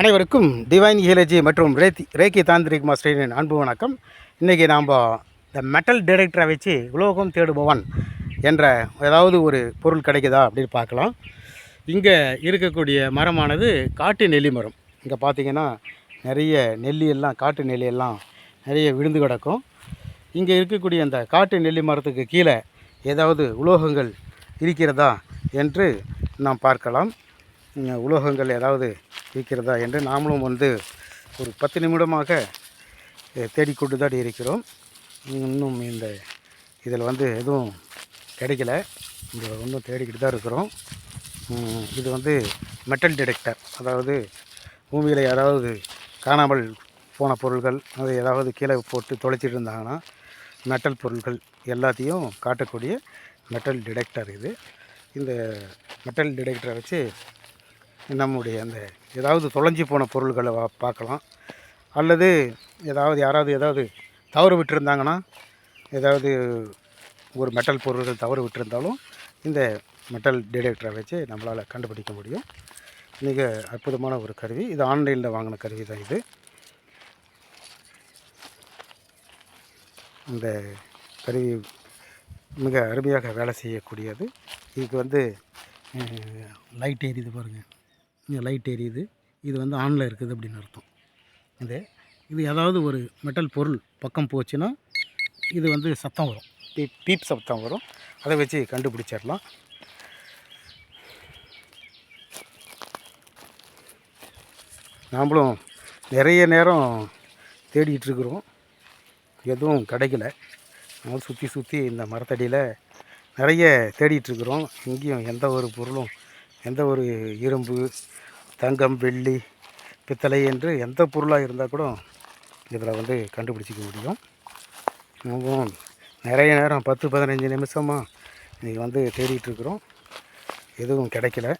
அனைவருக்கும் டிவைன் ஹியாலஜி மற்றும் ரேக்கி தாந்திரிக் மாஸ்டரின் அன்பு வணக்கம். இன்றைக்கி நாம் இந்த மெட்டல் டிடெக்டரை வச்சு உலோகம் தேடுபவன் என்ற ஏதாவது ஒரு பொருள் கிடைக்குதா அப்படின்னு பார்க்கலாம். இங்கே இருக்கக்கூடிய மரமானது காட்டு நெல்லி மரம். இங்கே பார்த்திங்கன்னா நிறைய நெல்லியெல்லாம் காட்டு நெல்லியெல்லாம் நிறைய விழுந்து கிடக்கும். இங்கே இருக்கக்கூடிய அந்த காட்டு நெல்லி மரத்துக்கு கீழே ஏதாவது உலோகங்கள் இருக்கிறதா என்று நாம் பார்க்கலாம். உலோகங்கள் ஏதாவது இருக்கிறதா என்று நாமளும் ஒரு 10 நிமிடமாக தேடிக்கொண்டு தான் இருக்கிறோம். இன்னும் இதில் எதுவும் கிடைக்கல. இங்கே இன்னும் தேடிக்கிட்டு தான் இருக்கிறோம். இது மெட்டல் டிடெக்டர், அதாவது பூமியில் யாராவது காணாமல் போன பொருள்கள் அது ஏதாவது கீழே போட்டு தொலைச்சிட்டு இருந்தாங்கன்னா மெட்டல் பொருள்கள் எல்லாத்தையும் காட்டக்கூடிய மெட்டல் டிடெக்டர் இது. இந்த மெட்டல் டிடெக்டரை வச்சு நம்முடைய ஏதாவது தொலைஞ்சி போன பொருள்களை பார்க்கலாம். அல்லது யாராவது தவறு விட்டுருந்தாங்கன்னா, ஏதாவது ஒரு மெட்டல் பொருள்கள் தவறு விட்டுருந்தாலும் இந்த மெட்டல் டிடெக்டரை வச்சு நம்மளால் கண்டுபிடிக்க முடியும். மிக அற்புதமான ஒரு கருவி. இது ஆன்லைனில் வாங்கின கருவி தான் இது. இந்த கருவி மிக அருமையாக வேலை செய்யக்கூடியது. இதுக்கு லைட் எரியுது பாருங்கள், இங்கே லைட் எரியுது. இது ஆனில் இருக்குது அப்படின்னு அர்த்தம். இது ஏதாவது ஒரு மெட்டல் பொருள் பக்கம் போச்சுன்னா இது சத்தம் வரும், பீப் சத்தம் வரும். அதை வச்சு கண்டுபிடிச்சிடலாம். நாம்ளும் நிறைய நேரம் தேடிகிட்ருக்குறோம், எதுவும் கிடைக்கல. நாங்கள் சுற்றி இந்த மரத்தடியில் நிறைய தேடிகிட்ருக்குறோம். இங்கேயும் எந்த ஒரு பொருளும், எந்த ஒரு இரும்பு, தங்கம், வெள்ளி, பித்தளை என்று எந்த பொருளாக இருந்தால் கூட இதில் கண்டுபிடிச்சிக்க முடியும். நம்ம நிறைய நேரம் 10-15 நிமிஷமாக இன்றைக்கி தேடிகிட்ருக்குறோம், எதுவும் கிடைக்கல.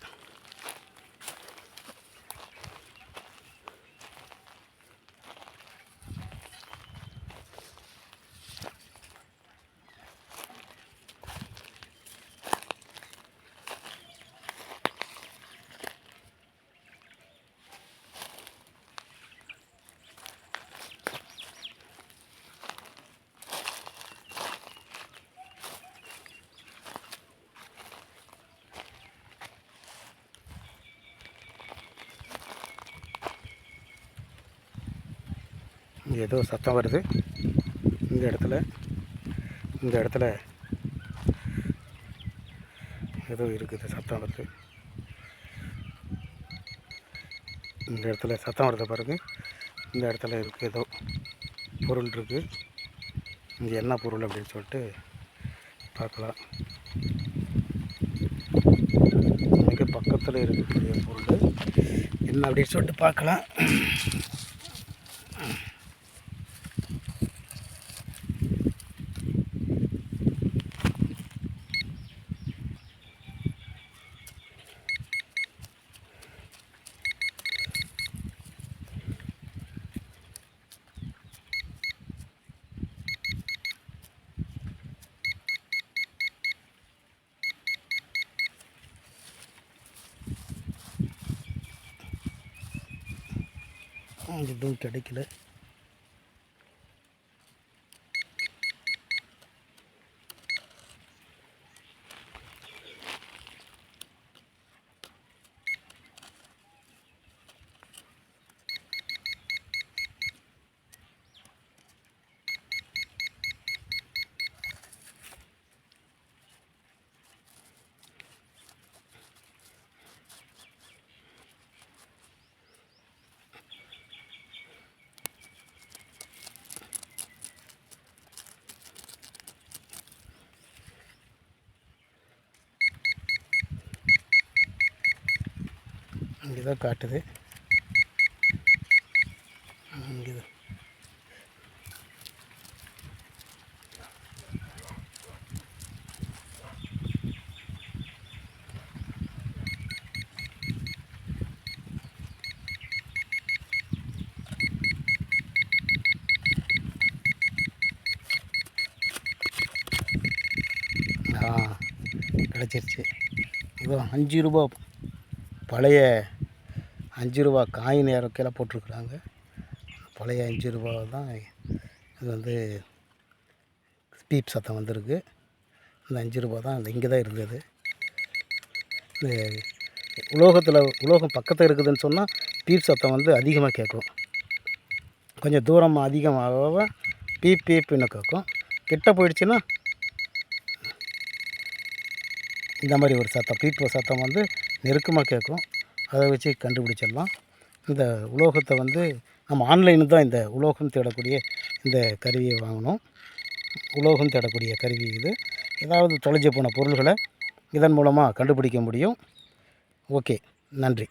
ஏதோ சத்தம் வருது. இந்த இடத்துல ஏதோ இருக்குது, சத்தம் வருது. இந்த இடத்துல சத்தம் வருது பாருங்க. இந்த இடத்துல இருக்குது, ஏதோ பொருள் இருக்குது. இங்கே என்ன பொருள் அப்படின்னு சொல்லிட்டு பார்க்கலாம். மிக பக்கத்தில் இருக்கக்கூடிய பொருள் என்ன அப்படின்னு சொல்லிட்டு பார்க்கலாம். எதுவும் கிடைக்கல. இங்கே தான் காட்டுது. இங்கே கிடச்சிருச்சு. இது 5 ரூபா பழைய ரூபா காயின் கீழே போட்டிருக்குறாங்க. பழைய 5 ரூபா தான் இது வந்து பீப் சத்தம் வந்திருக்கு. இந்த 5 ரூபா தான் இங்கே தான் இருந்தது. உலோகம் பக்கத்தில் இருக்குதுன்னு சொன்னால் பீப் சத்தம் வந்து அதிகமாக கேட்கும். கொஞ்சம் தூரம் அதிகமாக பீப் பீப்புன்னு கேட்கும். கிட்ட போயிடுச்சுன்னா இந்த மாதிரி ஒரு சத்தம் பீப்பு சத்தம் வந்து நெருக்கமாக கேட்கும். அதை வச்சு கண்டுபிடிச்சிடலாம். இந்த உலோகத்தை வந்து நம்ம ஆன்லைனில் தான் இந்த உலோகம் தேடக்கூடிய இந்த கருவியை வாங்கினோம். உலோகம் தேடக்கூடிய கருவி இது. ஏதாவது தொலைஞ்சு போன பொருள்களை இதன் மூலமாக கண்டுபிடிக்க முடியும். ஓகே, நன்றி.